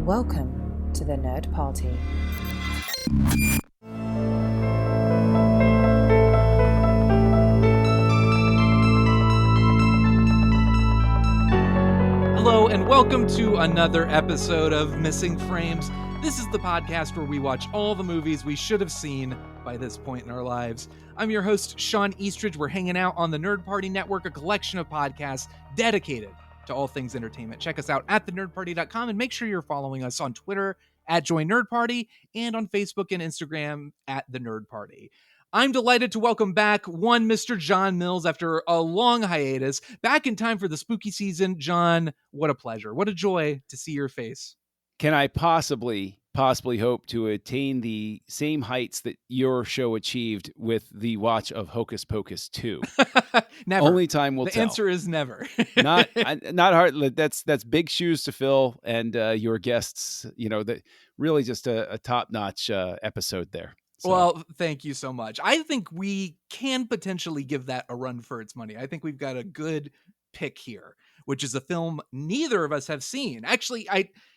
Welcome to the Nerd Party. Hello, and welcome to another episode of Missing Frames. This is the podcast where we watch all the movies we should have seen by this point in our lives. I'm your host, Shawn Eastridge. We're hanging out on the Nerd Party Network, a collection of podcasts dedicated to all things entertainment. Check us out at thenerdparty.com and make sure you're following us on Twitter at Join Nerd Party and on Facebook and Instagram at The Nerd Party. I'm delighted to welcome back one Mr. John Mills after a long hiatus. Back in time for the spooky season. John, what a pleasure. What a joy to see your face. Can I possibly hope to attain the same heights that your show achieved with the watch of Hocus Pocus 2? Never. Only time will tell. The answer is never. not hard. That's big shoes to fill, and your guests, that really just a top-notch episode there. So. Well, thank you so much. I think we can potentially give that a run for its money. I think we've got a good pick here, which is a film neither of us have seen. Actually,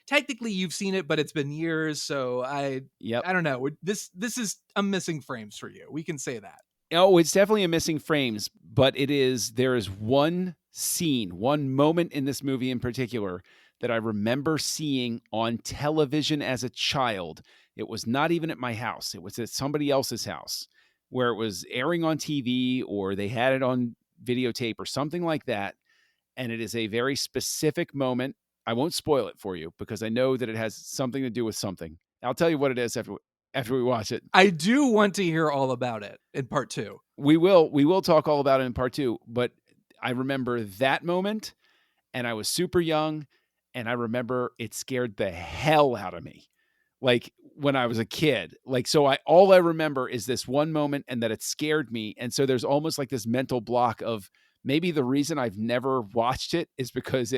technically you've seen it, but it's been years, so I don't know. This is a missing frames for you. We can say that. Oh, it's definitely a missing frames, but there is one scene, one moment in this movie in particular that I remember seeing on television as a child. It was not even at my house. It was at somebody else's house where it was airing on TV or they had it on videotape or something like that. And it is a very specific moment. I won't spoil it for you because I know that it has something to do with something. I'll tell you what it is after we watch it. I do want to hear all about it in part 2. We will talk all about it in part 2, but I remember that moment and I was super young and I remember it scared the hell out of me. Like when I was a kid, all I remember is this one moment and that it scared me. And so there's almost like this mental block of maybe the reason I've never watched it is because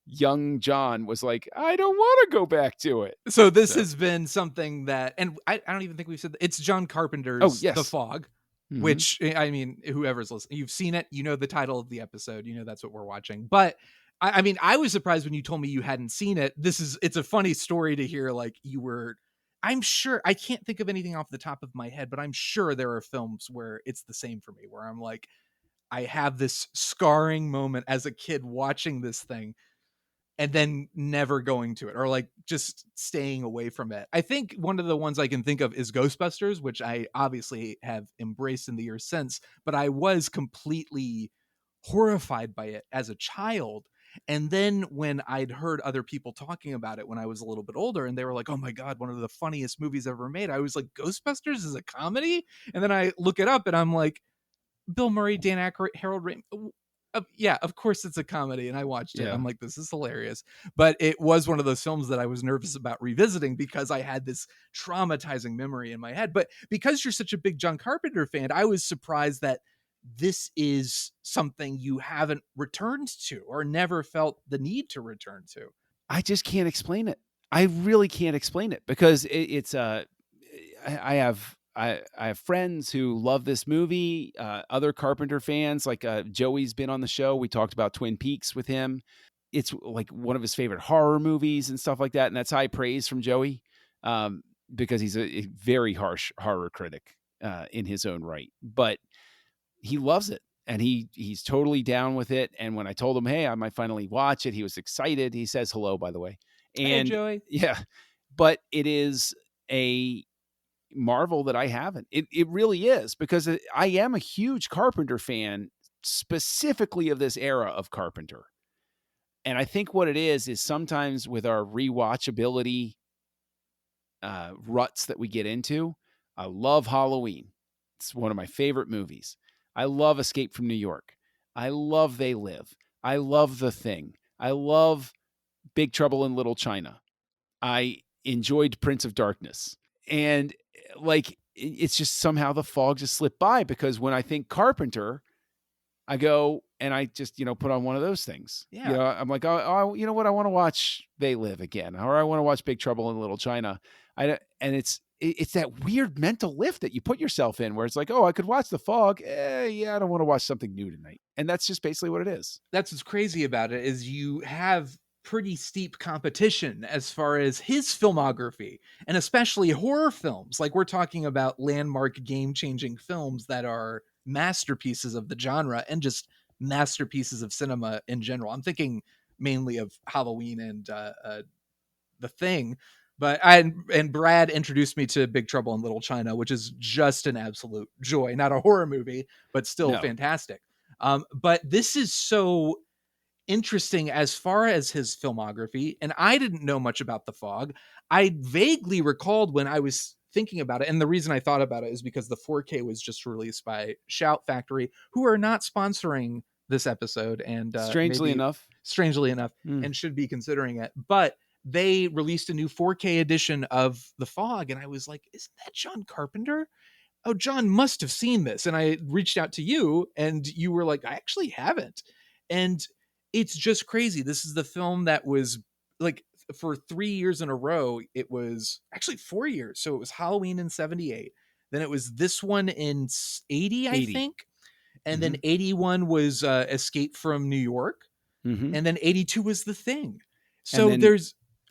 young John was like, I don't want to go back to it. So this has been something that, and I don't even think we've said that. It's John Carpenter's The Fog, which, I mean, whoever's listening, you've seen it, you know the title of the episode, that's what we're watching. But I mean, I was surprised when you told me you hadn't seen it. It's a funny story to hear. I'm sure, I can't think of anything off the top of my head, but I'm sure there are films where it's the same for me, where I'm like, I have this scarring moment as a kid watching this thing and then never going to it or just staying away from it. I think one of the ones I can think of is Ghostbusters, which I obviously have embraced in the years since, but I was completely horrified by it as a child. And then when I'd heard other people talking about it when I was a little bit older and they were like, oh my God, one of the funniest movies ever made. I was like, Ghostbusters is a comedy? And then I look it up and I'm like, Bill Murray, Dan Aykroyd, Harold Ramis. Yeah, of course it's a comedy. And I watched it. Yeah. I'm like, this is hilarious. But it was one of those films that I was nervous about revisiting because I had this traumatizing memory in my head. But because you're such a big John Carpenter fan, I was surprised that this is something you haven't returned to or never felt the need to return to. I just can't explain it. I really can't explain it because I have friends who love this movie, other Carpenter fans, like Joey's been on the show. We talked about Twin Peaks with him. It's like one of his favorite horror movies and stuff like that. And that's high praise from Joey because he's a very harsh horror critic in his own right. But he loves it and he's totally down with it. And when I told him, hey, I might finally watch it, he was excited. He says hello, by the way. And hey, Joey. Yeah, but it is a marvel that I haven't. It really is because I am a huge Carpenter fan, specifically of this era of Carpenter. And I think what it is sometimes with our rewatchability ruts that we get into, I love Halloween. It's one of my favorite movies. I love Escape from New York. I love They Live. I love The Thing. I love Big Trouble in Little China. I enjoyed Prince of Darkness. And it's just somehow The Fog just slipped by because when I think Carpenter, I go and I just, put on one of those things. Yeah. I'm like, oh, you know what? I want to watch They Live again, or I want to watch Big Trouble in Little China. And it's that weird mental lift that you put yourself in where it's like, oh, I could watch The Fog. Yeah, I don't want to watch something new tonight. And that's just basically what it is. That's what's crazy about it is you have pretty steep competition as far as his filmography, and especially horror films. Like, we're talking about landmark game-changing films that are masterpieces of the genre and just masterpieces of cinema in general. I'm thinking mainly of Halloween and The Thing, but Brad introduced me to Big Trouble in Little China, which is just an absolute joy. Not a horror movie, but still fantastic. But this is so interesting as far as his filmography, and I didn't know much about The Fog. I vaguely recalled when I was thinking about it, and the reason I thought about it is because the 4K was just released by Shout Factory, who are not sponsoring this episode, and strangely enough, and should be considering it. But they released a new 4K edition of The Fog, and I was like, isn't that John Carpenter? Oh, John must have seen this. And I reached out to you, and you were like, I actually haven't. And it's just crazy. This is the film that was like, for 3 years in a row, it was actually 4 years. So it was Halloween in 78. Then it was this one in 80, I think. And then 81 was Escape from New York. And then 82 was The Thing. So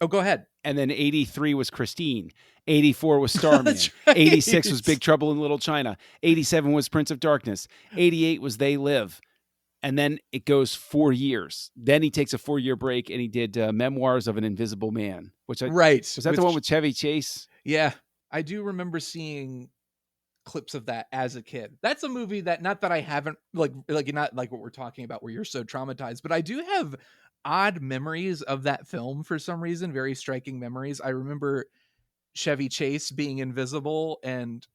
go ahead. And then 83 was Christine. 84 was Starman. Right. 86 was Big Trouble in Little China. 87 was Prince of Darkness. 88 was They Live. And then it goes 4 years. Then he takes a 4-year break, and he did Memoirs of an Invisible Man. Was that the one with Chevy Chase? Yeah, I do remember seeing clips of that as a kid. That's a movie that, not that I haven't like not like what we're talking about where you're so traumatized, but I do have odd memories of that film for some reason. Very striking memories. I remember Chevy Chase being invisible and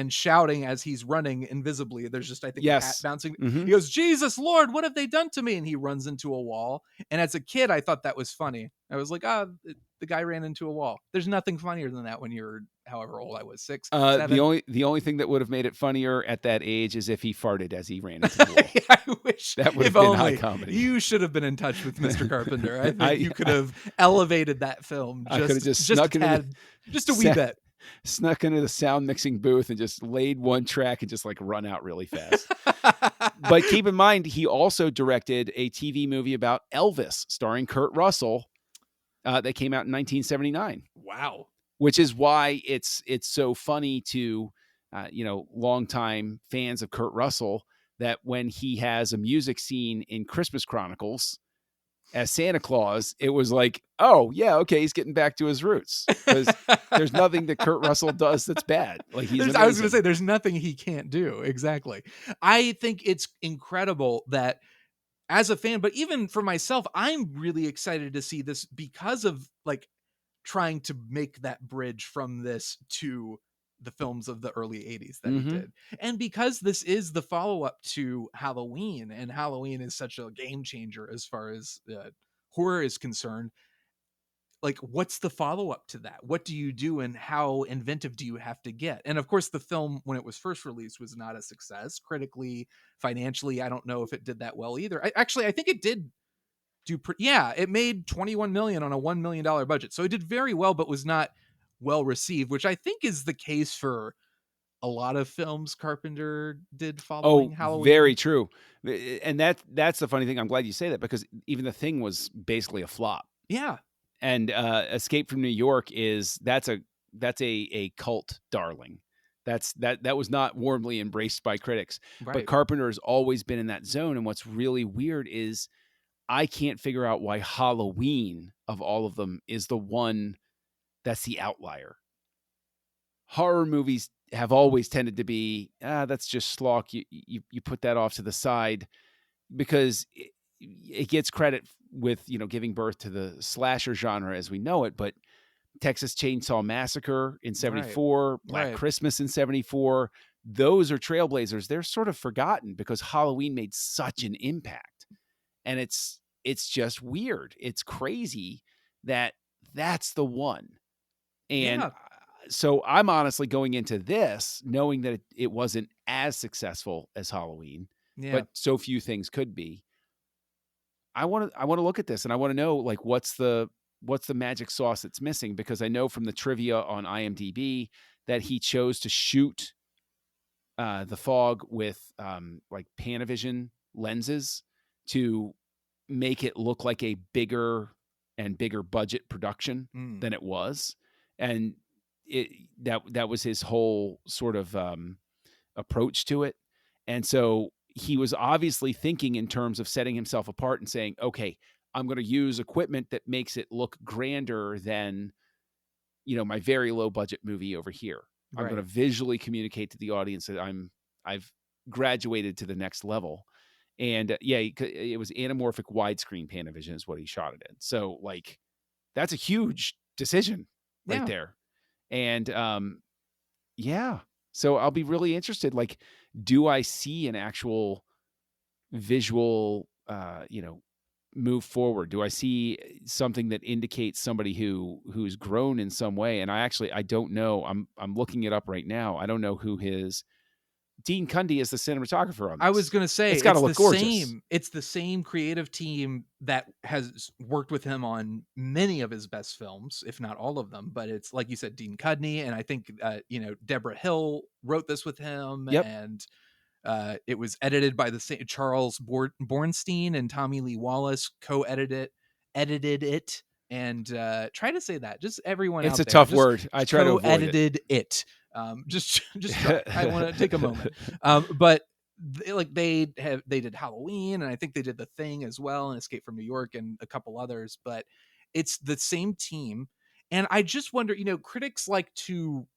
shouting as he's running invisibly. There's just, I think, a cat bouncing. He goes, Jesus Lord, what have they done to me? And he runs into a wall. And as a kid, I thought that was funny. I was like, the guy ran into a wall. There's nothing funnier than that when you're however old I was, 6, 7. The only thing that would have made it funnier at that age is if he farted as he ran into the wall. I wish that would have been high comedy. You should have been in touch with Mr. Carpenter. I think you could have elevated that film. I could have just snuck into just a wee bit. Snuck into the sound mixing booth and just laid one track and just like run out really fast. But keep in mind, he also directed a TV movie about Elvis starring Kurt Russell that came out in 1979. Wow. Which is why it's so funny to, longtime fans of Kurt Russell, that when he has a music scene in Christmas Chronicles as Santa Claus, it was like, oh yeah, okay, he's getting back to his roots, because there's nothing that Kurt Russell does that's bad. Like I was going to say, there's nothing he can't do. Exactly. I think it's incredible that, as a fan, but even for myself, I'm really excited to see this because of like trying to make that bridge from this to the films of the early 80s that he did. And because this is the follow-up to Halloween, and Halloween is such a game changer as far as horror is concerned, like, what's the follow-up to that? What do you do, and how inventive do you have to get? And of course, the film, when it was first released, was not a success critically, financially. I don't know if it did that well either. I think it did it made $21 million on a $1 million budget. So it did very well, but was not well received, which I think is the case for a lot of films Carpenter did following Halloween. Very true. And that's the funny thing. I'm glad you say that, because even The Thing was basically a flop. Yeah. And Escape from New York that's a cult darling. That was not warmly embraced by critics. Right. But Carpenter has always been in that zone. And what's really weird is I can't figure out why Halloween, of all of them, is the one that's the outlier. Horror movies have always tended to be, that's just schlock. You put that off to the side, because it gets credit with, giving birth to the slasher genre as we know it. But Texas Chainsaw Massacre in 74, Black Christmas in 74, those are trailblazers. They're sort of forgotten because Halloween made such an impact. And it's just weird. It's crazy that's the one. And so I'm honestly going into this knowing that it wasn't as successful as Halloween, but so few things could be. I want to look at this, and I want to know, like, what's the magic sauce that's missing, because I know from the trivia on IMDb that he chose to shoot The Fog with like Panavision lenses to make it look like a bigger and bigger budget production than it was. And that was his whole sort of approach to it. And so he was obviously thinking in terms of setting himself apart and saying, okay, I'm going to use equipment that makes it look grander than, my very low budget movie over here. I'm going to visually communicate to the audience that I've graduated to the next level. And it was anamorphic widescreen Panavision is what he shot it in. So like, that's a huge decision right there. And so I'll be really interested. Like, do I see an actual visual, move forward? Do I see something that indicates somebody who's grown in some way? And I don't know. I'm looking it up right now. I don't know who Dean Cundy is the cinematographer on this. I was going to say, it's got to look gorgeous. It's the same creative team that has worked with him on many of his best films, if not all of them. But it's like you said, Dean Cundy, and I think Deborah Hill wrote this with him, and it was edited by the same Charles Bornstein and Tommy Lee Wallace co-edited it. And try to say that. Just everyone. It's out a there, tough word. I try to avoid co-edited it. Just I want to take a moment. But they did Halloween, and I think they did The Thing as well, and Escape from New York, and a couple others. But it's the same team, and I just wonder. Critics like to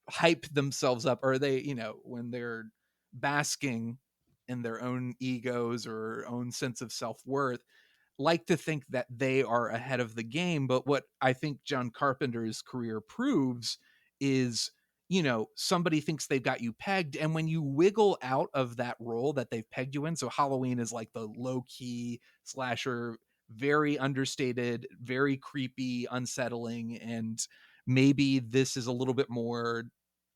hype themselves up, or they, when they're basking in their own egos or own sense of self-worth, like to think that they are ahead of the game. But what I think John Carpenter's career proves is, somebody thinks they've got you pegged, and when you wiggle out of that role that they've pegged you in, so Halloween is like the low-key slasher, very understated, very creepy, unsettling, and maybe this is a little bit more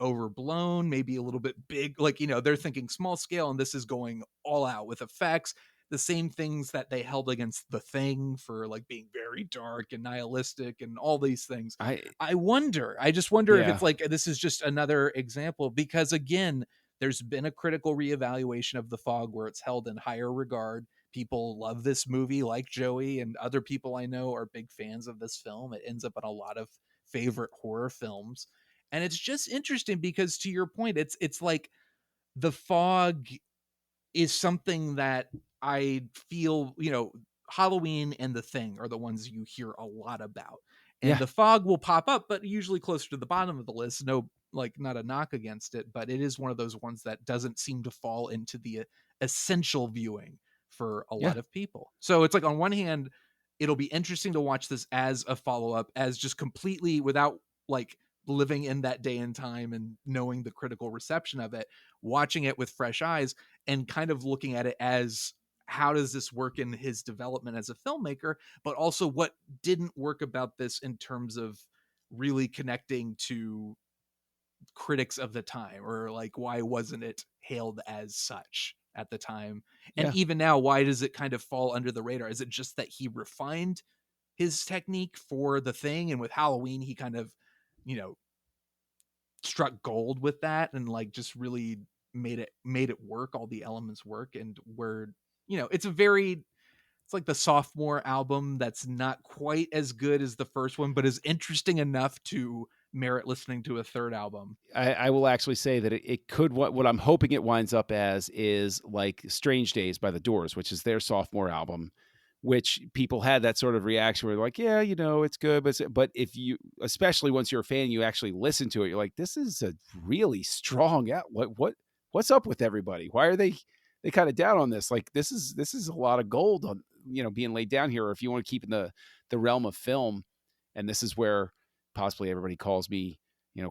overblown, maybe a little bit big, like, they're thinking small scale, and this is going all out with effects, the same things that they held against The Thing for like being very dark and nihilistic and all these things. I just wonder if it's like, this is just another example, because again, there's been a critical reevaluation of The Fog where it's held in higher regard. People love this movie, like Joey, and other people I know are big fans of this film. It ends up in a lot of favorite horror films. And it's just interesting because, to your point, it's like The Fog is something that I feel, Halloween and The Thing are the ones you hear a lot about. And The Fog will pop up, but usually closer to the bottom of the list. No, like, not a knock against it, but it is one of those ones that doesn't seem to fall into the essential viewing for a lot of people. So it's like, on one hand, it'll be interesting to watch this as a follow-up, as just completely without like living in that day and time and knowing the critical reception of it, watching it with fresh eyes and kind of looking at it as, how does this work in his development as a filmmaker, but also what didn't work about this in terms of really connecting to critics of the time, or like, why wasn't it hailed as such at the time? And even now, why does it kind of fall under the radar? Is it just that he refined his technique for The Thing, and with Halloween he kind of, struck gold with that, and like just really made it work, all the elements work, and where, it's like the sophomore album that's not quite as good as the first one, but is interesting enough to merit listening to a third album. I will actually say that it could, what I'm hoping it winds up as is like Strange Days by The Doors, which is their sophomore album, which people had that sort of reaction where they're like, it's good. But if you, especially once you're a fan, you actually listen to it, you're like, this is a really strong, what's up with everybody? Why are they kind of down on this? Like, this is a lot of gold on, being laid down here. Or if you want to keep in the realm of film, and this is where possibly everybody calls me,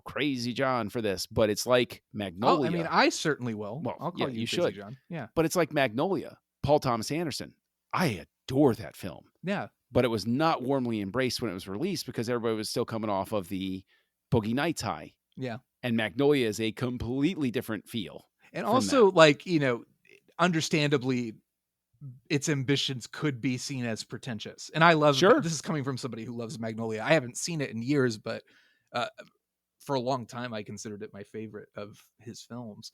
crazy John for this, but it's like Magnolia. I mean, I certainly will. Well, I'll call you you crazy should, John. Yeah. But it's like Magnolia, Paul Thomas Anderson. I adore that film. Yeah. But it was not warmly embraced when it was released because everybody was still coming off of the Boogie Nights high. Yeah. And Magnolia is a completely different feel. And also, like, understandably, its ambitions could be seen as pretentious. And I love, this is coming from somebody who loves Magnolia. I haven't seen it in years, but for a long time, I considered it my favorite of his films.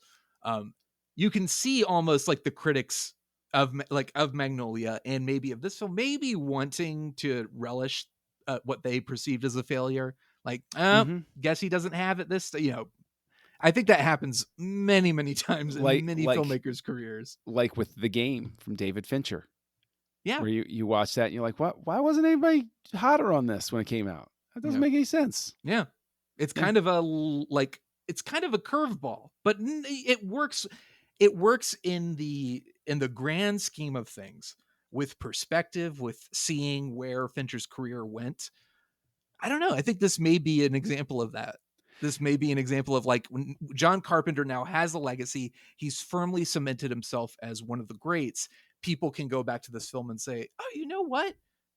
You can see almost like the critics of Magnolia and maybe of this film, maybe wanting to relish what they perceived as a failure. Like, guess he doesn't have it this, I think that happens many, many times in many filmmakers' careers. Like with The Game from David Fincher. Yeah. Where you watch that and you're like, what? Why wasn't anybody hotter on this when it came out? That doesn't make any sense. Yeah. It's kind of a curveball, but it works. It works in the grand scheme of things, with perspective, with seeing where Fincher's career went. I don't know. I think this may be an example of that. This may be an example of like when John Carpenter now has a legacy. He's firmly cemented himself as one of the greats. People can go back to this film and say, oh, you know what?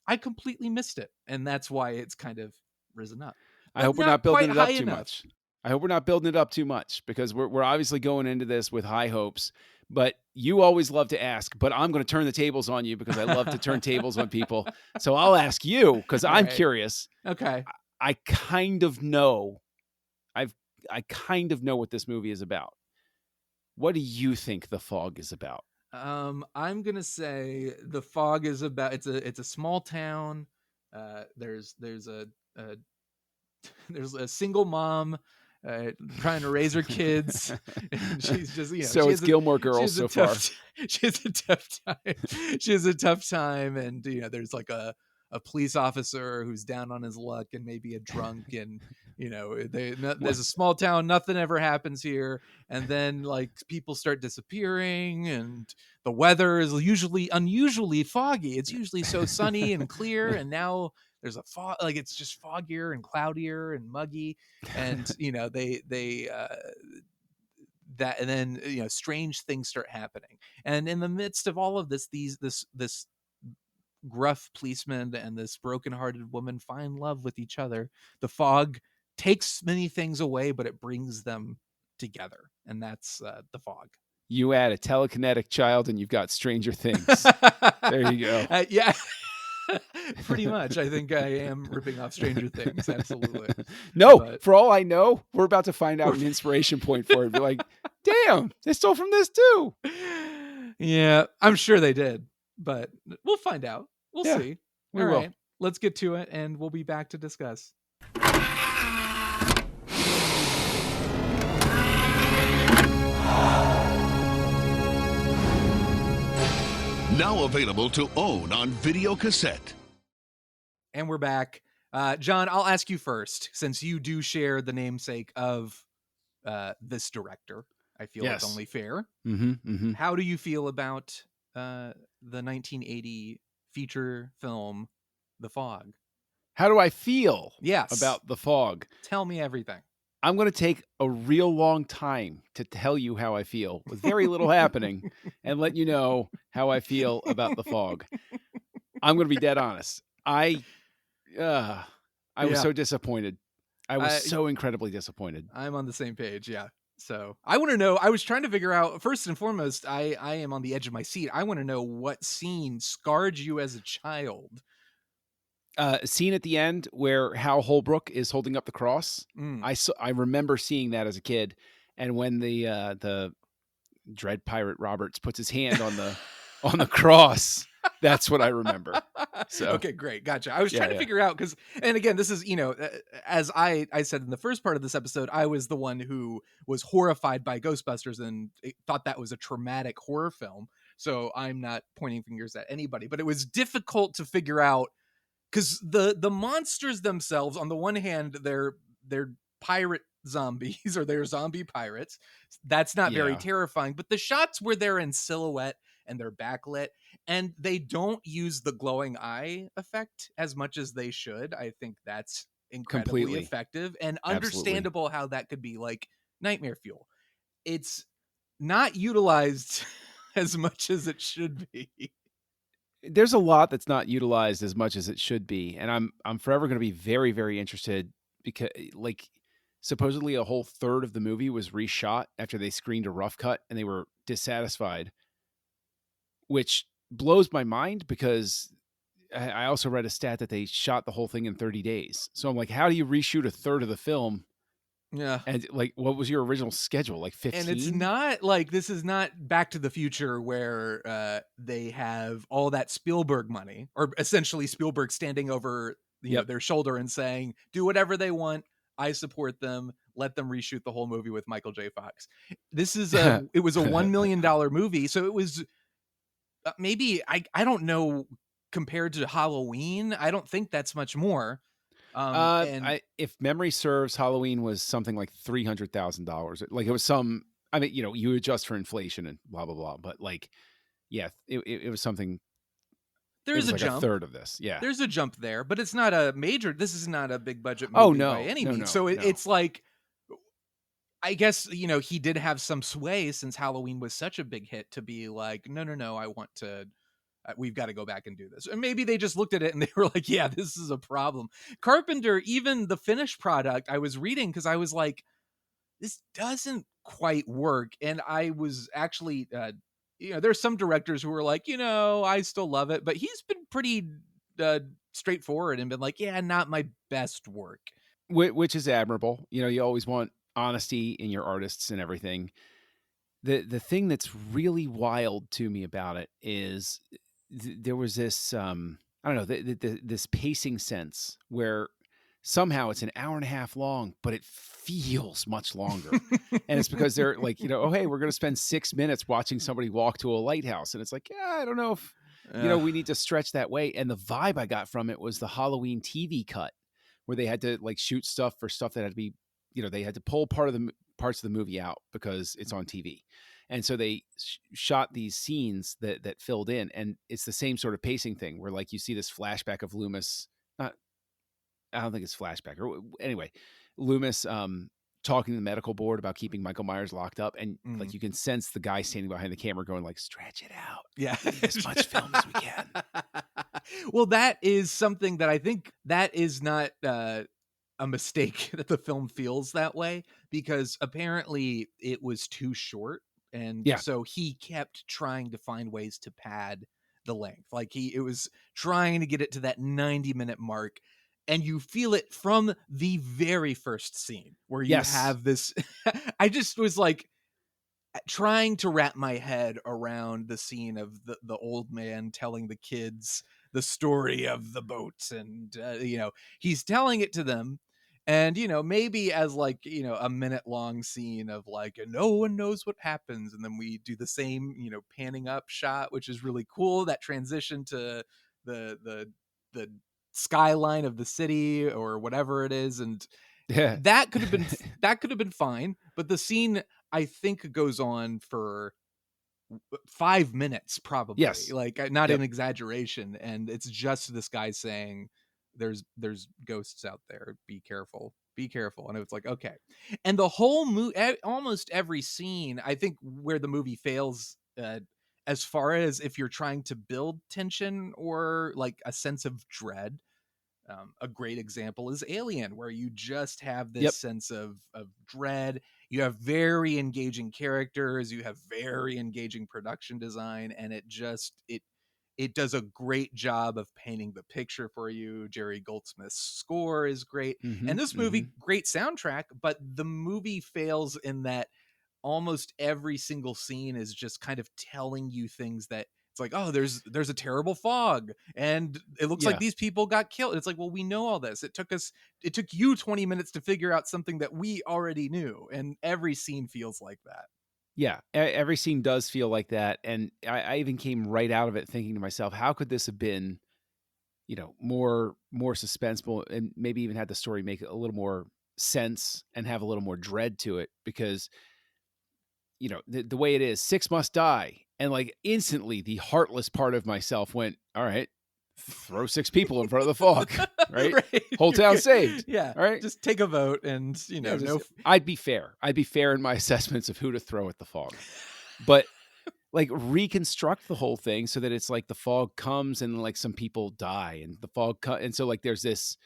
I completely missed it. And that's why it's kind of risen up. I hope we're not building it up too much. I hope we're not building it up too much, because we're obviously going into this with high hopes. But you always love to ask, but I'm going to turn the tables on you because I love to turn tables on people. So I'll ask you because I'm curious. Okay. I kind of know. I kind of know what this movie is about. What do you think The Fog is about? I'm gonna say The Fog is about it's a small town. There's a single mom trying to raise her kids, and she's just so it's Gilmore Girls so far. She has a tough time. She has a tough time, and there's like a police officer who's down on his luck and maybe a drunk, and there's a small town, nothing ever happens here, and then like people start disappearing, and the weather is unusually foggy. It's usually so sunny and clear, and now there's a fog, like it's just foggier and cloudier and muggy, and and then strange things start happening, and in the midst of all of this, this gruff policeman and this broken-hearted woman find love with each other. The fog takes many things away, but it brings them together, and that's The Fog. You add a telekinetic child and you've got Stranger Things. There you go. Yeah. Pretty much. I think I am ripping off Stranger Things. Absolutely. No, for all I know, we're about to find out an inspiration point for it. Be like, damn, they stole from this too. Yeah, I'm sure they did, but we'll find out. We'll see. All right, let's get to it, and we'll be back to discuss. Now available to own on video cassette. And we're back. John, I'll ask you first, since you do share the namesake of this director. I feel it's only fair. Mm-hmm, mm-hmm. How do you feel about the 1980 feature film, The Fog? How do I feel about The Fog? Tell me everything. I'm going to take a real long time to tell you how I feel with very little happening and let you know how I feel about The Fog. I'm going to be dead honest. I was so disappointed. I was so incredibly disappointed. I'm on the same page. Yeah. So I want to know, I was trying to figure out, first and foremost, I am on the edge of my seat. I want to know what scene scarred you as a child. Scene at the end where Hal Holbrook is holding up the cross. I remember seeing that as a kid. And when the Dread Pirate Roberts puts his hand on the cross, that's what I remember. So okay, great. Gotcha. I was trying to figure out, because, and again, this is, as I said in the first part of this episode, I was the one who was horrified by Ghostbusters and thought that was a traumatic horror film. So I'm not pointing fingers at anybody, but it was difficult to figure out, because the monsters themselves, on the one hand, they're pirate zombies, or they're zombie pirates. That's not very terrifying, but the shots where they're in silhouette and they're backlit, and they don't use the glowing eye effect as much as they should. I think that's incredibly effective and understandable how that could be like nightmare fuel. It's not utilized as much as it should be. There's a lot that's not utilized as much as it should be, and I'm forever going to be very, very interested, because like supposedly a whole third of the movie was reshot after they screened a rough cut and they were dissatisfied, which blows my mind, because I also read a stat that they shot the whole thing in 30 days. So I'm like, how do you reshoot a third of the film Yeah. And like, what was your original schedule? Like 15? And it's not like, this is not Back to the Future where they have all that Spielberg money, or essentially Spielberg standing over their shoulder and saying, do whatever they want. I support them. Let them reshoot the whole movie with Michael J. Fox. This is it was a $1 million movie. So it was maybe, I don't know, compared to Halloween, I don't think that's much more. If memory serves, Halloween was something like $300,000. Like it was some, I mean, you adjust for inflation and blah, blah, blah. But like, yeah, it was something. There's a jump. A third of this. Yeah. There's a jump there, but it's not this is not a big budget movie by any means. No, so it's like, I guess, he did have some sway since Halloween was such a big hit to be like, no, I want to, we've got to go back and do this. And maybe they just looked at it and they were like, yeah, this is a problem. Carpenter, even the finished product, I was reading because I was like, this doesn't quite work. And I was actually, there's some directors who were like, I still love it, but he's been pretty straightforward and been like, yeah, not my best work. Which is admirable. You always want honesty in your artists and everything. The thing that's really wild to me about it is there was this, I don't know, this pacing sense where somehow it's an hour and a half long, but it feels much longer. And it's because they're like, oh, hey, we're going to spend 6 minutes watching somebody walk to a lighthouse. And it's like, yeah, I don't know if, we need to stretch that way. And the vibe I got from it was the Halloween TV cut where they had to like shoot stuff for stuff that had to be, they had to pull parts of the movie out because it's on TV. And so they shot these scenes that filled in, and it's the same sort of pacing thing where like you see this flashback of Loomis. I don't think it's flashback, or anyway, Loomis talking to the medical board about keeping Michael Myers locked up, and like you can sense the guy standing behind the camera going like, "Stretch it out, yeah, as much film as we can." Well, that is something that I think that is not a mistake that the film feels that way, because apparently it was too short. And so he kept trying to find ways to pad the length. Like it was trying to get it to that 90-minute mark. And you feel it from the very first scene where you have this. I just was like trying to wrap my head around the scene of the old man telling the kids the story of the boat. And, he's telling it to them. And, maybe as like, a minute long scene of like, no one knows what happens. And then we do the same, panning up shot, which is really cool. That transition to the skyline of the city or whatever it is. And that could have been fine. But the scene, I think, goes on for 5 minutes, probably. Yes. Like not an exaggeration. And it's just this guy saying, there's ghosts out there, be careful. And it's like, okay. And the whole movie, almost every scene, I think where the movie fails, as far as if you're trying to build tension or like a sense of dread, a great example is Alien, where you just have this sense of dread. You have very engaging characters, you have very engaging production design, and it does a great job of painting the picture for you. Jerry Goldsmith's score is great. And this movie, great soundtrack, but the movie fails in that almost every single scene is just kind of telling you things that it's like, oh, there's a terrible fog and it looks like these people got killed. It's like, well, we know all this. It took you 20 minutes to figure out something that we already knew. And every scene feels like that. Yeah, every scene does feel like that. And I even came right out of it thinking to myself, how could this have been, more suspenseful, and maybe even had the story make a little more sense and have a little more dread to it? Because, the way it is, 6 must die. And like instantly the heartless part of myself went, all right, throw 6 people in front of the fog, right? Whole town saved. Yeah. All right. Just take a vote and, I'd be fair. I'd be fair in my assessments of who to throw at the fog. But like reconstruct the whole thing so that it's like the fog comes and like some people die and the fog and so like there's this,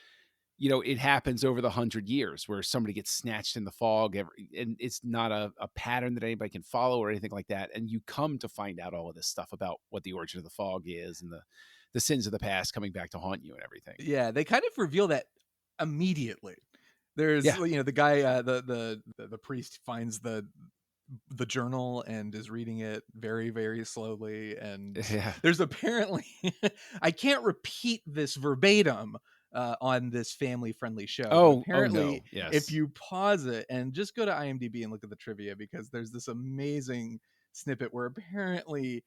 it happens over the 100 years where somebody gets snatched in the fog and it's not a pattern that anybody can follow or anything like that. And you come to find out all of this stuff about what the origin of the fog is and the sins of the past coming back to haunt you and everything. Yeah, they kind of reveal that immediately. There's the guy, the priest finds the journal and is reading it very, very slowly, and there's apparently I can't repeat this verbatim on this family-friendly show. But apparently, if you pause it and just go to IMDb and look at the trivia, because there's this amazing snippet where apparently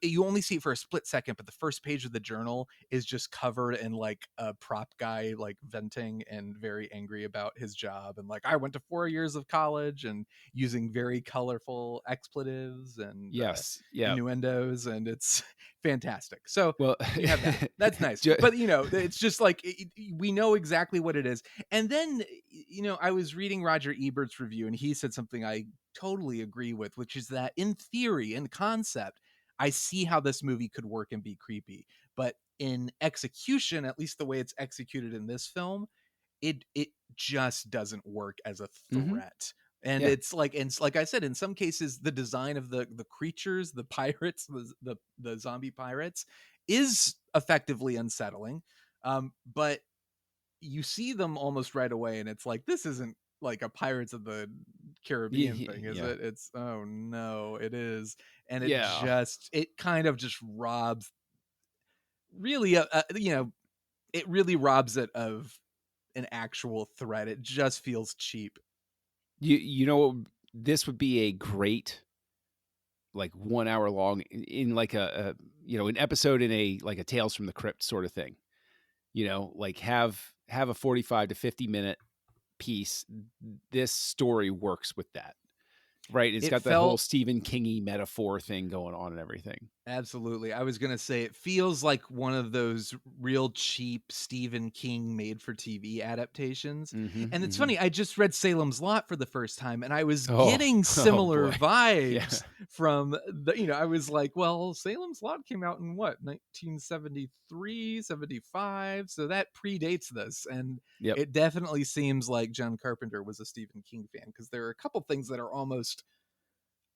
you only see it for a split second, but the first page of the journal is just covered in like a prop guy like venting and very angry about his job, and like, I went to 4 years of college, and using very colorful expletives and innuendos, and it's fantastic. So you have that. That's nice. But it's just like we know exactly what it is. And then I was reading Roger Ebert's review, and he said something I totally agree with, which is that in theory, in concept, I see how this movie could work and be creepy, but in execution, at least the way it's executed in this film, it just doesn't work as a threat. And it's like I said, in some cases, the design of the creatures, the pirates, the zombie pirates, is effectively unsettling. But you see them almost right away, and it's like, this isn't like a Pirates of the Caribbean thing, is it? It's, oh no, it is. And it kind of just robs, really, it really robs it of an actual threat. It just feels cheap. This would be a great, like, 1 hour long in like an episode in a like a Tales from the Crypt sort of thing. Like have a 45 to 50 minute piece. This story works with that, right? It's got the whole Stephen King-y metaphor thing going on and everything. Absolutely. I was gonna say, it feels like one of those real cheap Stephen King made for TV adaptations. And it's funny, I just read Salem's Lot for the first time, and I was getting similar vibes from I was like, well, Salem's Lot came out in what, 1973, 75, so that predates this. And it definitely seems like John Carpenter was a Stephen King fan, because there are a couple things that are almost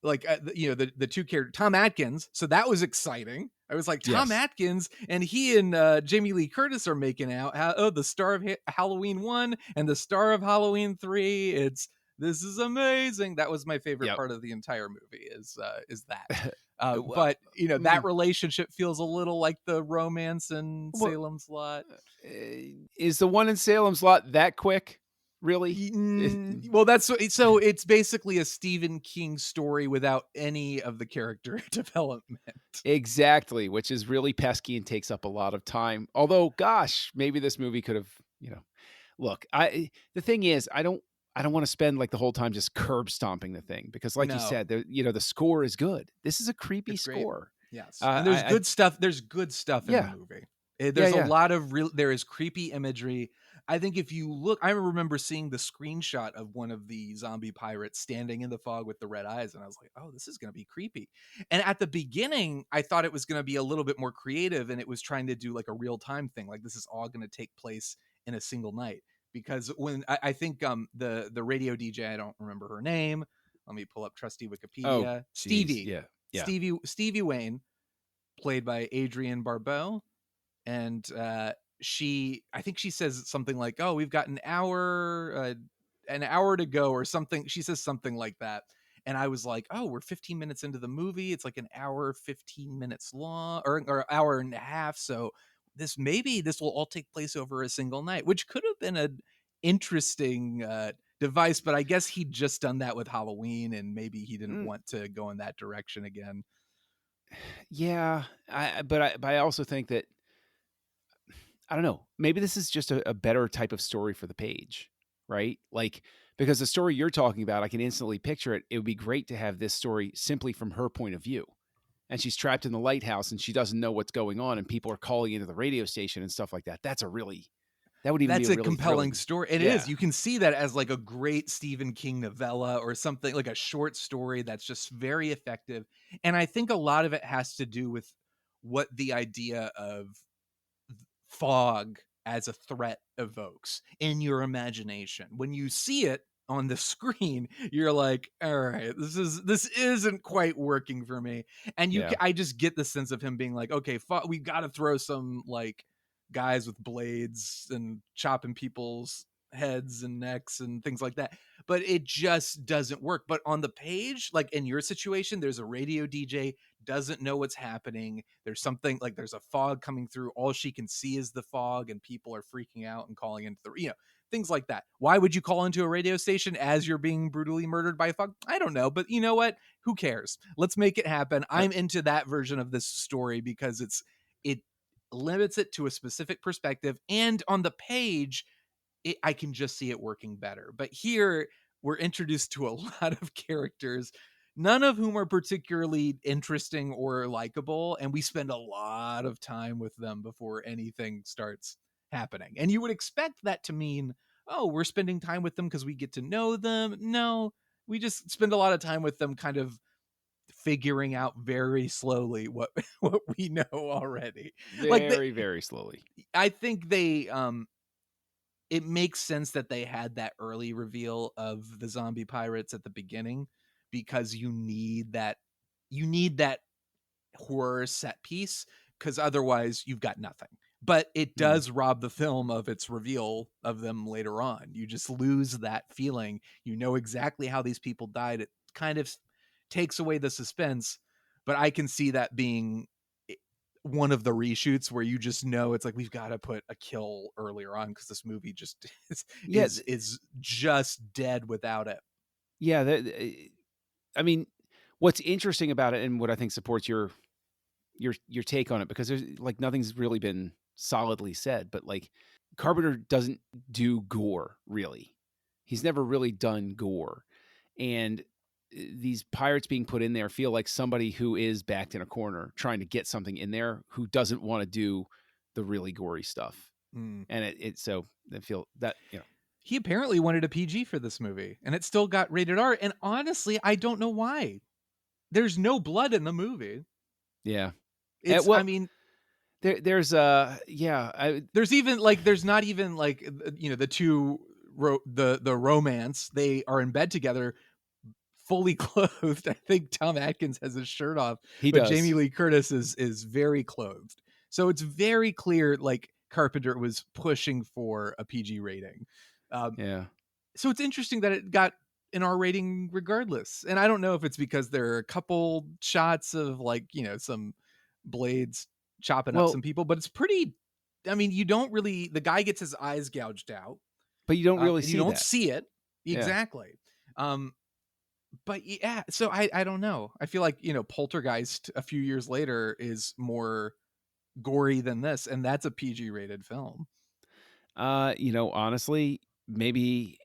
like the two characters, Tom Atkins, so that was exciting. I was like, Tom Atkins and he and Jamie Lee Curtis are making out. The star of Halloween 1 and the star of Halloween 3. This is amazing. That was my favorite part of the entire movie, is that. But that relationship feels a little like the romance in Salem's Lot. Is the one in Salem's Lot that quick? Really? Well, so it's basically a Stephen King story without any of the character development. Exactly, which is really pesky and takes up a lot of time. Although, gosh, maybe this movie could have, look, the thing is, I don't want to spend like the whole time just curb stomping the thing, because like you said, the score is good. This is a creepy score. Yes. And there's good stuff. There's good stuff in the movie. There's a lot of there is creepy imagery. I think if you look, I remember seeing the screenshot of one of the zombie pirates standing in the fog with the red eyes, and I was like, oh, this is going to be creepy. And at the beginning, I thought it was going to be a little bit more creative, and it was trying to do like a real time thing. Like, this is all going to take place in a single night. Because when I think the radio DJ, I don't remember her name. Let me pull up trusty Wikipedia. Stevie. Stevie Wayne, played by Adrienne Barbeau. And I think she says something like, oh, we've got an hour to go, or something. She says something like that. And I was like, oh, we're 15 minutes into the movie. It's like an hour, 15 minutes long, or hour and a half. So this will all take place over a single night, which could have been an interesting device. But I guess he'd just done that with Halloween, and maybe he didn't want to go in that direction again. Yeah. But I also think that, I don't know, maybe this is just a better type of story for the page, right? Like, because the story you're talking about, I can instantly picture it. It would be great to have this story simply from her point of view. And she's trapped in the lighthouse and she doesn't know what's going on, and people are calling into the radio station and stuff like that. That's a really compelling story. It is. You can see that as like a great Stephen King novella or something, like a short story that's just very effective. And I think a lot of it has to do with what the idea of fog as a threat evokes in your imagination. When you see it on the screen, you're like, all right, this isn't quite working for me. And I just get the sense of him being like, okay, we got to throw some like guys with blades and chopping people's heads and necks and things like that, but it just doesn't work. But on the page, like in your situation, there's a radio DJ, doesn't know what's happening. There's something like there's a fog coming through. All she can see is the fog, and people are freaking out and calling into the, things like that. Why would you call into a radio station as you're being brutally murdered by a fog? I don't know, but you know what? Who cares? Let's make it happen. I'm into that version of this story because it limits it to a specific perspective, and on the page, I can just see it working better. But here we're introduced to a lot of characters, none of whom are particularly interesting or likable, and we spend a lot of time with them before anything starts happening. And you would expect that to mean, oh, we're spending time with them because we get to know them. No, we just spend a lot of time with them kind of figuring out very slowly what we know already. Very slowly. I think they it makes sense that they had that early reveal of the zombie pirates at the beginning, because you need that horror set piece, because otherwise you've got nothing. But it does rob the film of its reveal of them later on. You just lose that feeling. You know exactly how these people died. It kind of takes away the suspense, but I can see that being one of the reshoots where you just know it's like, we've got to put a kill earlier on because this movie just is just dead without it. Yeah. I mean, what's interesting about it, and what I think supports your take on it, because there's like nothing's really been solidly said, but like Carpenter doesn't do gore, really. He's never really done gore. And these pirates being put in there feel like somebody who is backed in a corner trying to get something in there, who doesn't want to do the really gory stuff. And so I feel that, he apparently wanted a PG for this movie, and it still got rated R. And honestly, I don't know why. There's no blood in the movie. Yeah. It's, well, I mean, there's there's even like, there's not even like, the two, the romance, they are in bed together, fully clothed. I think Tom Atkins has his shirt off, but Jamie Lee Curtis is very clothed. So it's very clear, like, Carpenter was pushing for a PG rating. So it's interesting that it got an R rating regardless. And I don't know if it's because there are a couple shots of like, some blades chopping up some people, but it's pretty, I mean, you don't really, the guy gets his eyes gouged out, but you don't really see you don't see it. Exactly. But yeah, so I don't know. I feel like, Poltergeist a few years later is more gory than this, and that's a PG rated film. Honestly, maybe,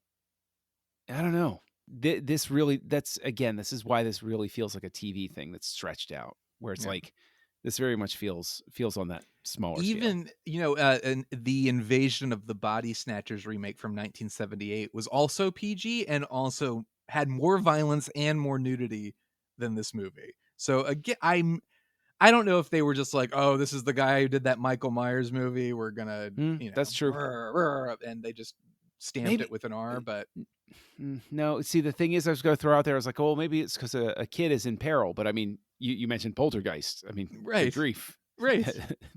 I don't know. This is why this really feels like a TV thing that's stretched out, where it's like, this very much feels on that smaller scale. Even, the Invasion of the Body Snatchers remake from 1978 was also PG and also had more violence and more nudity than this movie. So again, I don't know if they were just like, oh, this is the guy who did that Michael Myers movie, we're gonna, that's true, and they just stamped it with an R. But no, see, the thing is, I was going to throw out there, I was like, oh, maybe it's because a kid is in peril. But I mean, you mentioned Poltergeist. I mean, right, grief, right?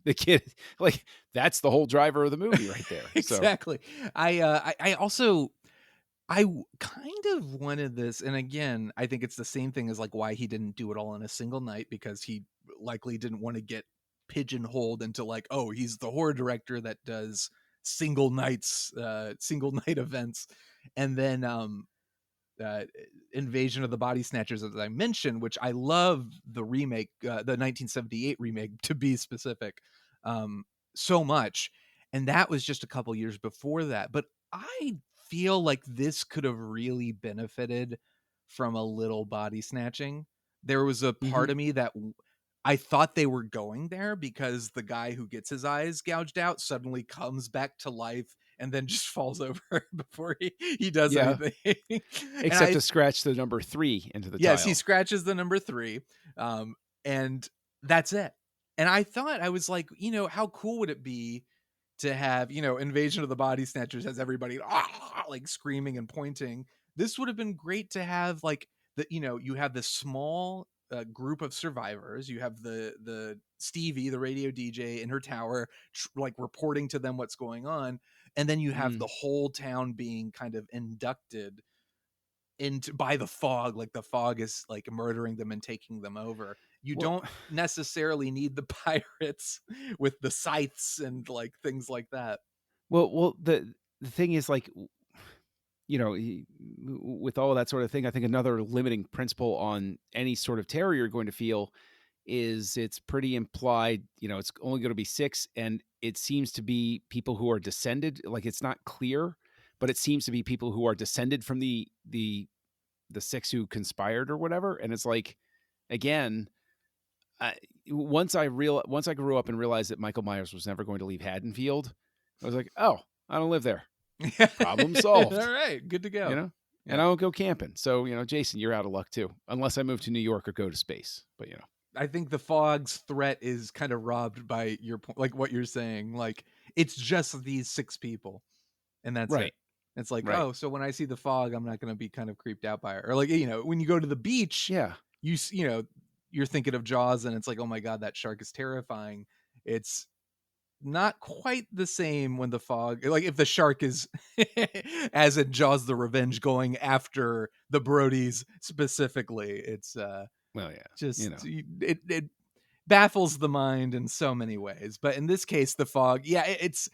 The kid, like, that's the whole driver of the movie right there. Exactly. So. I also, I kind of wanted this, and again, I think it's the same thing as like why he didn't do it all in a single night, because he likely didn't want to get pigeonholed into like, oh, he's the horror director that does single night events. And then Invasion of the Body Snatchers, as I mentioned, which I love the remake, the 1978 remake to be specific, so much, and that was just a couple years before that. But I feel like this could have really benefited from a little body snatching. There was a part of me that I thought they were going there, because the guy who gets his eyes gouged out suddenly comes back to life and then just falls over before he does anything. Except to scratch the number 3 into the tile. Yes, he scratches the number 3. And that's it. And I thought, I was like, how cool would it be to have, Invasion of the Body Snatchers has everybody like screaming and pointing. This would have been great to have, like, you have this small group of survivors. You have the Stevie, the radio DJ, in her tower, like reporting to them what's going on. And then you have the whole town being kind of inducted into by the fog. Like the fog is like murdering them and taking them over. You don't necessarily need the pirates with the scythes and like things like that. Well, the thing is, like, you know, with all that sort of thing, I think another limiting principle on any sort of terror you're going to feel is it's pretty implied, you know, it's only going to be 6, and it seems to be people who are descended. Like, it's not clear, but it seems to be people who are descended from the 6 who conspired or whatever. And it's like, again, once I grew up and realized that Michael Myers was never going to leave Haddonfield, I was like, oh, I don't live there. Problem solved. All right, good to go. You know, and I don't go camping. So, you know, Jason, you're out of luck too, unless I move to New York or go to space. But, you know, I think the fog's threat is kind of robbed by your point, like what you're saying. Like, it's just these 6 people, and that's right. it. It's like, oh, so when I see the fog, I'm not going to be kind of creeped out by it. Or like, you know, when you go to the beach, you know, you're thinking of Jaws, and it's like, oh my God, that shark is terrifying. It's not quite the same when the fog, like if the shark is as in Jaws the Revenge going after the Brodies specifically, it's just, you know, it baffles the mind in so many ways. But in this case, the fog, it's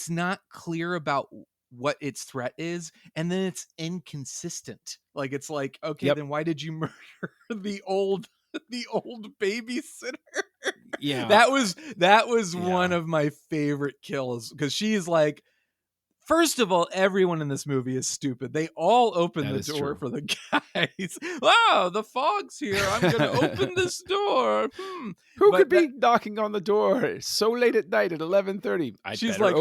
not clear about what its threat is, and then it's inconsistent. Like, it's like, okay, then why did you murder the old babysitter? Yeah, that was one of my favorite kills, because she's like, first of all, everyone in this movie is stupid. They all open the door for the guys. Wow, the fog's here. I'm going to open this door. Who could be knocking on the door so late at night at 11:30? She's like,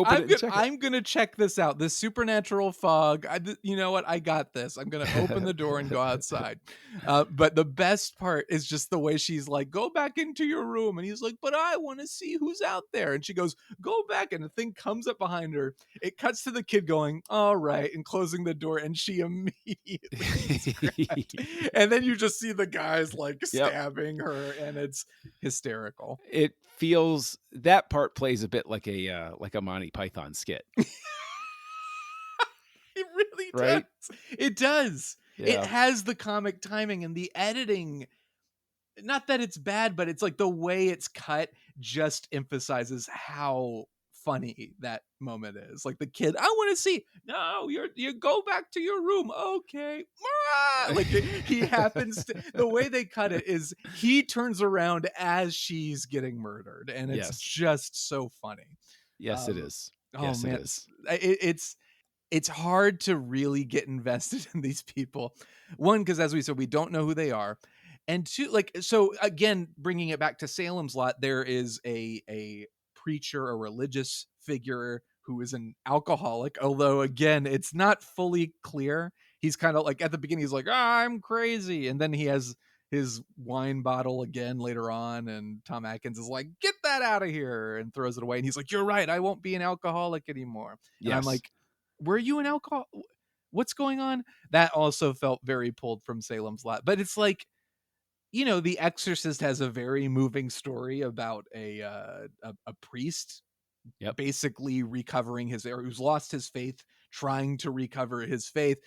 I'm going to check this out. This supernatural fog. You know what? I got this. I'm going to open the door and go outside. But the best part is just the way she's like, go back into your room. And he's like, but I want to see who's out there. And she goes, go back. And the thing comes up behind her. It cuts to the kid going, all right, and closing the door, and she immediately and then you just see the guys like stabbing her, and it's hysterical. It feels, that part plays a bit like a Monty Python skit. It really does. It does. It has the comic timing and the editing. Not that it's bad, but it's like the way it's cut just emphasizes how funny that moment is. Like the kid, I want to see. No, you go back to your room. Okay. Like he happens to, the way they cut it is he turns around as she's getting murdered, and it's just so funny. Yes, it is. Yes, man, it is. It's hard to really get invested in these people. One, because as we said, we don't know who they are. And two, like, so again, bringing it back to Salem's Lot, there is a preacher, a religious figure who is an alcoholic, although again, it's not fully clear. He's kind of like, at the beginning, he's like, I'm crazy. And then he has his wine bottle again later on, and Tom Atkins is like, get that out of here, and throws it away. And he's like, you're right, I won't be an alcoholic anymore. And I'm like, were you an alcoholic? What's going on? That also felt very pulled from Salem's Lot. But it's like, you know, The Exorcist has a very moving story about a priest basically recovering who's lost his faith, trying to recover his faith.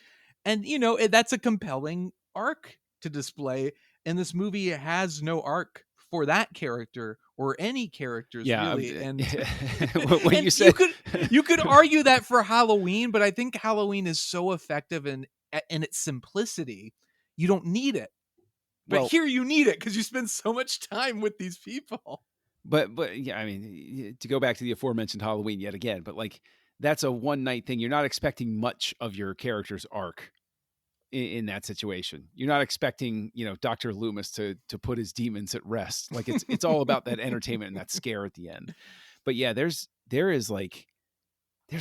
And, you know, that's a compelling arc to display. And this movie has no arc for that character or any characters really. And, when and you said you could argue that for Halloween, but I think Halloween is so effective in its simplicity, you don't need it. But here you need it because you spend so much time with these people. But yeah, I mean, to go back to the aforementioned Halloween yet again, but like, that's a one night thing. You're not expecting much of your character's arc in that situation. You're not expecting, you know, Dr. Loomis to put his demons at rest. Like it's all about that entertainment and that scare at the end. But yeah, there's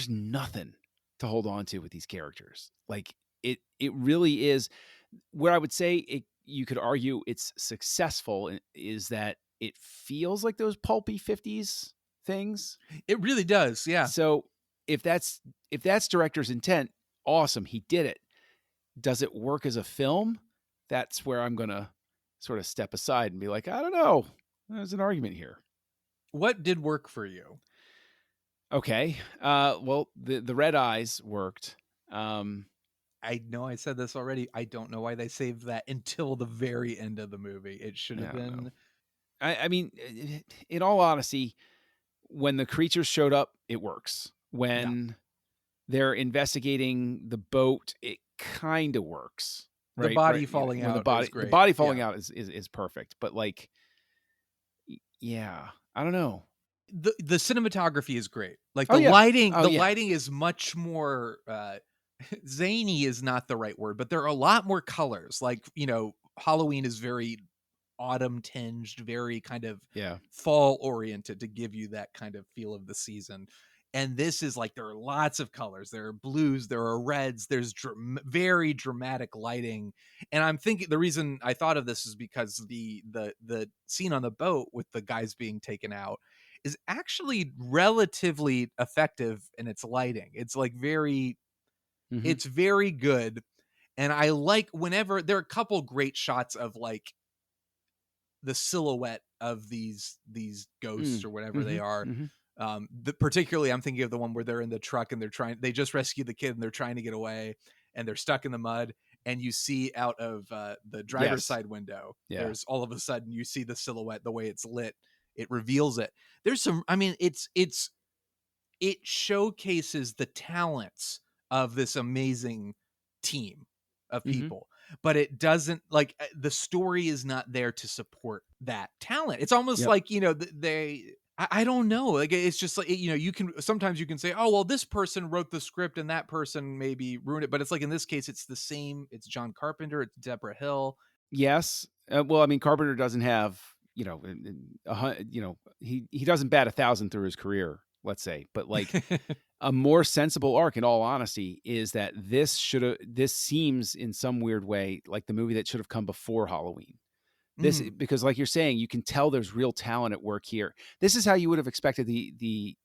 nothing to hold on to with these characters. Like it really is where I would say you could argue it's successful is that it feels like those pulpy 50s things. It really does. Yeah. So if that's director's intent, awesome. He did it. Does it work as a film? That's where I'm going to sort of step aside and be like, I don't know. There's an argument here. What did work for you? Okay. Well, the red eyes worked. I know I said this already. I don't know why they saved that until the very end of the movie. It should have been. Know. I mean, in all honesty, when the creatures showed up, it works. When they're investigating the boat, it kind of works. Right? The body falling out. The body falling out is perfect. But like, yeah, I don't know. The cinematography is great. Like the lighting, lighting is much more zany is not the right word, but there are a lot more colors. Like, Halloween is very autumn tinged, very kind of fall oriented to give you that kind of feel of the season. And this is like, there are lots of colors. There are blues, there are reds, there's very dramatic lighting. And I'm thinking the reason I thought of this is because the scene on the boat with the guys being taken out is actually relatively effective in its lighting. It's like it's very good. And I like whenever there are a couple great shots of like the silhouette of these ghosts or whatever they are. Particularly I'm thinking of the one where they're in the truck and they just rescued the kid and they're trying to get away and they're stuck in the mud, and you see out of the driver's side window, there's all of a sudden you see the silhouette, the way it's lit, it reveals it. There's some, I mean, it showcases the talents of this amazing team of people, but it doesn't, like, the story is not there to support that talent. It's almost like, I don't know. Like, it's just like, sometimes you can say, oh, well, this person wrote the script and that person maybe ruined it. But it's like, in this case, it's the same. It's John Carpenter. It's Deborah Hill. Yes. Well, I mean, Carpenter doesn't have, he doesn't bat 1,000 through his career, let's say. But like a more sensible arc, in all honesty, is that this seems in some weird way like the movie that should have come before Halloween. Because like you're saying, you can tell there's real talent at work here. This is how you would have expected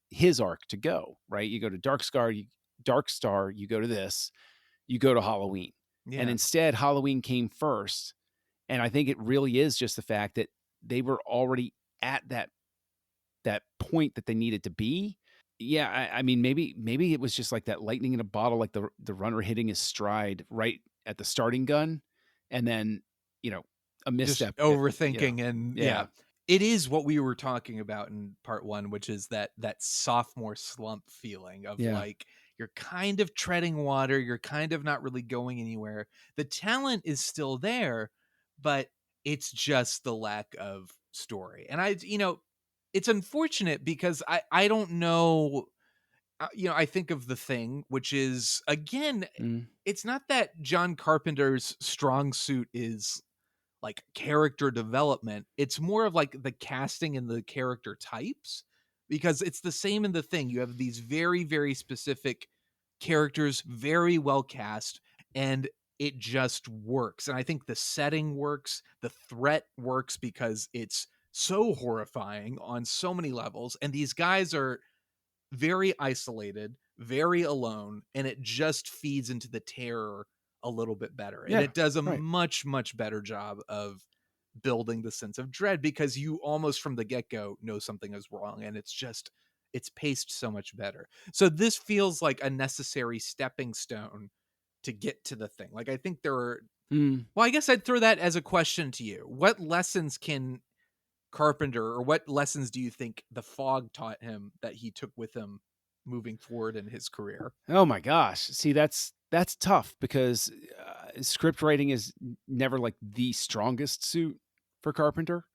his arc to go, right? You go to Dark Star, you go to this, you go to Halloween. And instead Halloween came first. And I think it really is just the fact that they were already at that point that they needed to be. Yeah, I mean, maybe it was just like that lightning in a bottle, like the runner hitting his stride right at the starting gun, and then, a misstep. Just overthinking and it is what we were talking about in part one, which is that sophomore slump feeling of like, you're kind of treading water, you're kind of not really going anywhere. The talent is still there, but it's just the lack of story. And it's unfortunate because I don't know, I think of The Thing, which is, again, it's not that John Carpenter's strong suit is like character development. It's more of like the casting and the character types, because it's the same in The Thing. You have these very, very specific characters, very well cast, and it just works. And I think the setting works, the threat works, because it's so horrifying on so many levels. And these guys are very isolated, very alone, and it just feeds into the terror a little bit better. And it does a much, much better job of building the sense of dread, because you almost from the get-go know something is wrong, and it's paced so much better. So this feels like a necessary stepping stone to get to The Thing. Like, I think there are, well, I guess I'd throw that as a question to you. What lessons can Carpenter, or what lessons do you think The Fog taught him that he took with him moving forward in his career? Oh my gosh. See, that's tough, because script writing is never like the strongest suit for Carpenter.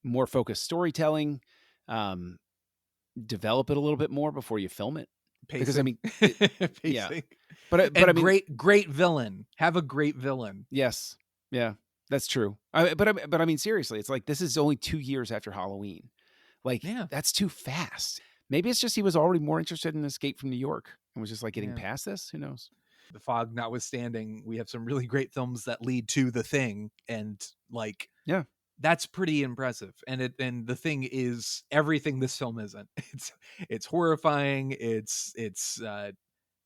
More focused storytelling, develop it a little bit more before you film it. Pacing. Because I mean, Pacing. But I mean, great villain. Have a great villain. Yes. Yeah, that's true. But I mean, seriously, it's like, this is only 2 years after Halloween. Like, that's too fast. Maybe it's just he was already more interested in Escape from New York and was just like getting past this. Who knows? The Fog notwithstanding, we have some really great films that lead to The Thing, and like, that's pretty impressive. And The Thing is everything this film isn't. It's horrifying. It's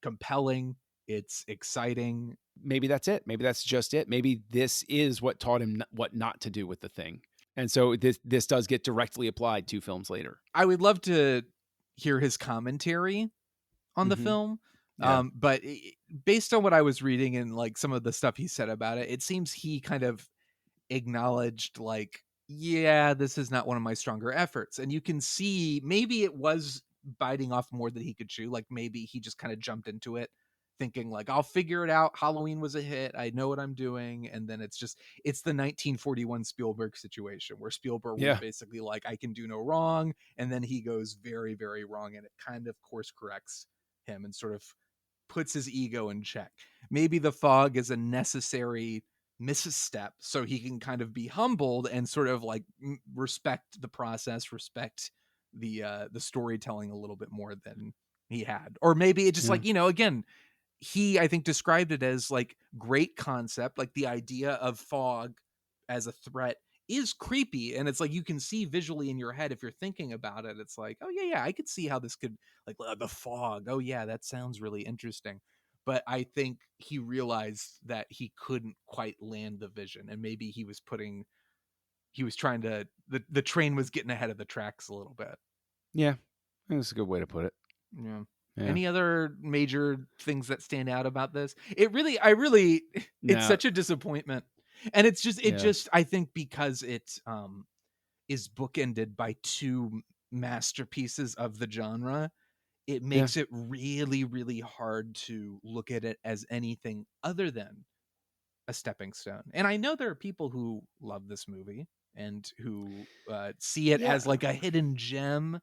compelling. It's exciting. Maybe that's it. Maybe that's just it. Maybe this is what taught him what not to do with The Thing. And so this does get directly applied 2 films later. I would love to hear his commentary on the film. Yeah. But based on what I was reading and like some of the stuff he said about it, it seems he kind of acknowledged like, yeah, this is not one of my stronger efforts. And you can see maybe it was biting off more than he could chew. Like maybe he just kind of jumped into it thinking like, I'll figure it out. Halloween was a hit. I know what I'm doing. And then it's the 1941 Spielberg situation where Spielberg was basically like, I can do no wrong. And then he goes very, very wrong. And it kind of course corrects him and sort of puts his ego in check. Maybe The Fog is a necessary misstep so he can kind of be humbled and sort of like respect the process, respect the storytelling a little bit more than he had. Or maybe it just like, again, he, I think, described it as like great concept, like the idea of fog as a threat is creepy. And it's like, you can see visually in your head, if you're thinking about it, it's like, oh yeah, I could see how this could like the fog. Oh yeah, that sounds really interesting. But I think he realized that he couldn't quite land the vision. And maybe he was trying to, the train was getting ahead of the tracks a little bit. Yeah. I think that's a good way to put it. Yeah. Any other major things that stand out about this? It's such a disappointment. And it's just, I think because it is bookended by 2 masterpieces of the genre, it makes it really, really hard to look at it as anything other than a stepping stone. And I know there are people who love this movie and who see it as like a hidden gem.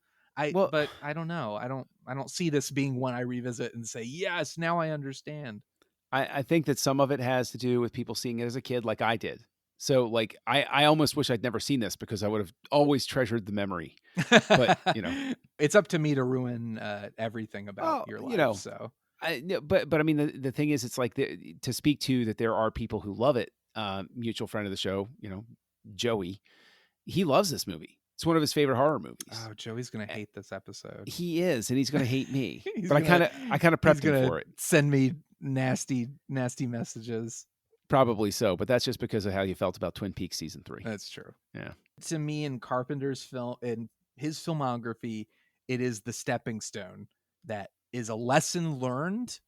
But I don't know. I don't see this being one I revisit and say, yes, now I understand. I think that some of it has to do with people seeing it as a kid like I did. So like, I almost wish I'd never seen this because I would have always treasured the memory. But, it's up to me to ruin everything about your life. So, but I mean, the thing is, it's like to speak to that there are people who love it. Mutual friend of the show, Joey, he loves this movie. It's one of his favorite horror movies. Oh, Joey's gonna hate this episode. He is, and he's gonna hate me. But I kind of prepped him for it. Send me nasty messages. Probably so, but that's just because of how you felt about Twin Peaks season 3. That's true. Yeah. To me, in Carpenter's film, in his filmography, it is the stepping stone that is a lesson learned,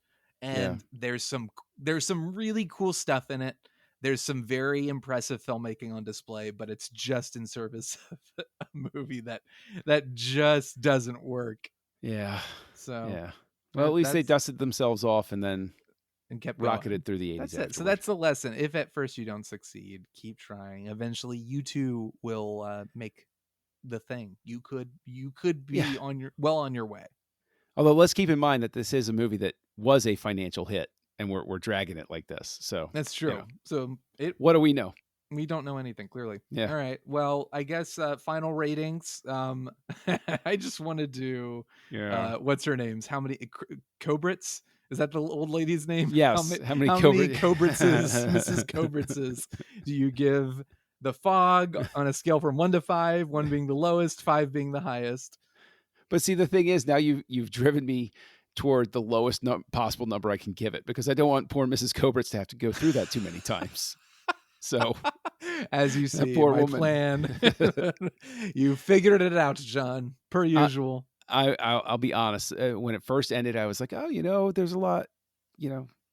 and there's some really cool stuff in it. There's some very impressive filmmaking on display, but it's just in service of a movie that just doesn't work. Yeah. So yeah. Well, at least they dusted themselves off and kept rocketed through the 80s. That's it. So that's the lesson. If at first you don't succeed, keep trying. Eventually, you too will make the thing. You could be on your way. Although let's keep in mind that this is a movie that was a financial hit. And we're dragging it like this. So that's true. So what do we know? We don't know anything, clearly. Yeah. All right. Well, I guess final ratings. I just want to do what's her name's? How many Kobrits? Is that the old lady's name? Yes. How many Kobritzes, Mrs. Kobritzes, do you give The Fog on a scale from 1 to 5, 1 being the lowest, 5 being the highest? But see, the thing is, now you've driven me toward the lowest possible number I can give it, because I don't want poor Mrs. Kobritz to have to go through that too many times. So, as you see, my plan, you figured it out, John, per usual. I'll be honest. When it first ended, I was like, oh, there's a lot,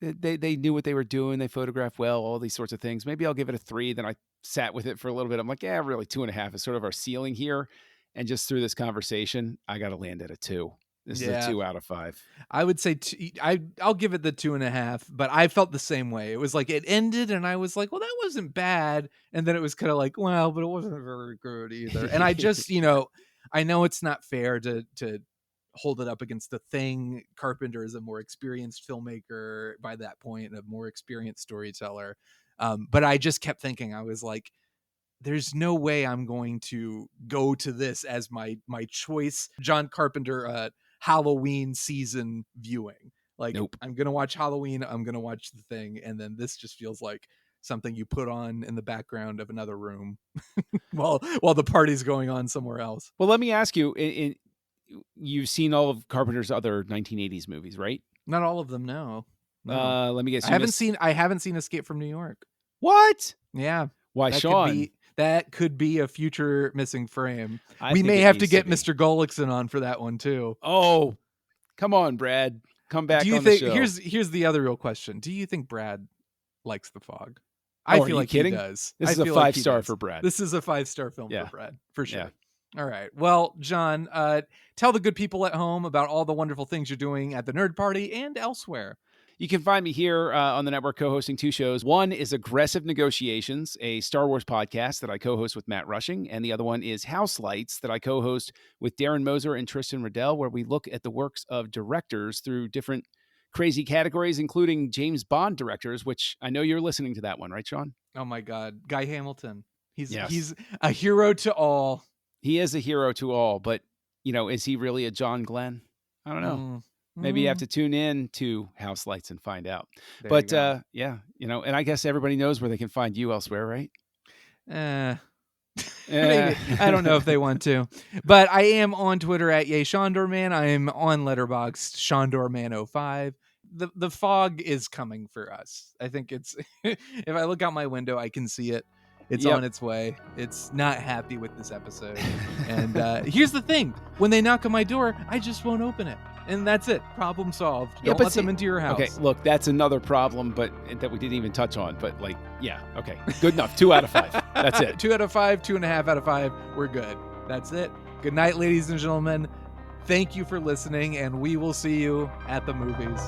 they knew what they were doing. They photographed well, all these sorts of things. Maybe I'll give it a 3. Then I sat with it for a little bit. I'm like, yeah, really 2.5 is sort of our ceiling here. And just through this conversation, I got to land at a 2. This is a 2 out of 5. I would say I'll give it the 2.5, but I felt the same way. It was like it ended and I was like, well, that wasn't bad. And then it was kind of like, well, but it wasn't very good either. And I just, I know it's not fair to hold it up against The Thing. Carpenter is a more experienced filmmaker by that point, and a more experienced storyteller. But I just kept thinking, I was like, there's no way I'm going to go to this as my choice John Carpenter Halloween season viewing. Like, nope. I'm going to watch Halloween. I'm going to watch The Thing. And then this just feels like something you put on in the background of another room while the party's going on somewhere else. Well, let me ask you, you've seen all of Carpenter's other 1980s movies, right? Not all of them. No. Let me guess. I haven't seen Escape from New York. What? Yeah. Why, that Shawn? That could be a future missing frame. We may have to get Mr. Gullickson on for that one too. Oh, come on, Brad. Come back on the show. Here's the other real question. Do you think Brad likes The Fog? I feel like he does. This is a 5-star for Brad. This is a 5-star film for Brad, for sure. Yeah. All right. Well, John, tell the good people at home about all the wonderful things you're doing at the Nerd Party and elsewhere. You can find me here on the network co-hosting 2 shows. One is Aggressive Negotiations, a Star Wars podcast that I co-host with Matt Rushing. And the other one is House Lights that I co-host with Darren Moser and Tristan Riddell, where we look at the works of directors through different crazy categories, including James Bond directors, which I know you're listening to that one, right, Sean? Oh my God. Guy Hamilton. He's a hero to all. He is a hero to all, but is he really a John Glenn? I don't know. Maybe you have to tune in to House Lights and find out. But and I guess everybody knows where they can find you elsewhere, right? Maybe. I don't know if they want to, but I am on Twitter at YayShondorMan. I am on Letterboxd ShondorMan05. The fog is coming for us. I think it's if I look out my window, I can see it. It's on its way. It's not happy with this episode. And here's the thing. When they knock on my door, I just won't open it. And that's it. Problem solved. Don't let them into your house. Okay, look, that's another problem, but that we didn't even touch on. But okay. Good enough. 2 out of 5. That's it. 2 out of 5, 2.5 out of 5. We're good. That's it. Good night, ladies and gentlemen. Thank you for listening, and we will see you at the movies.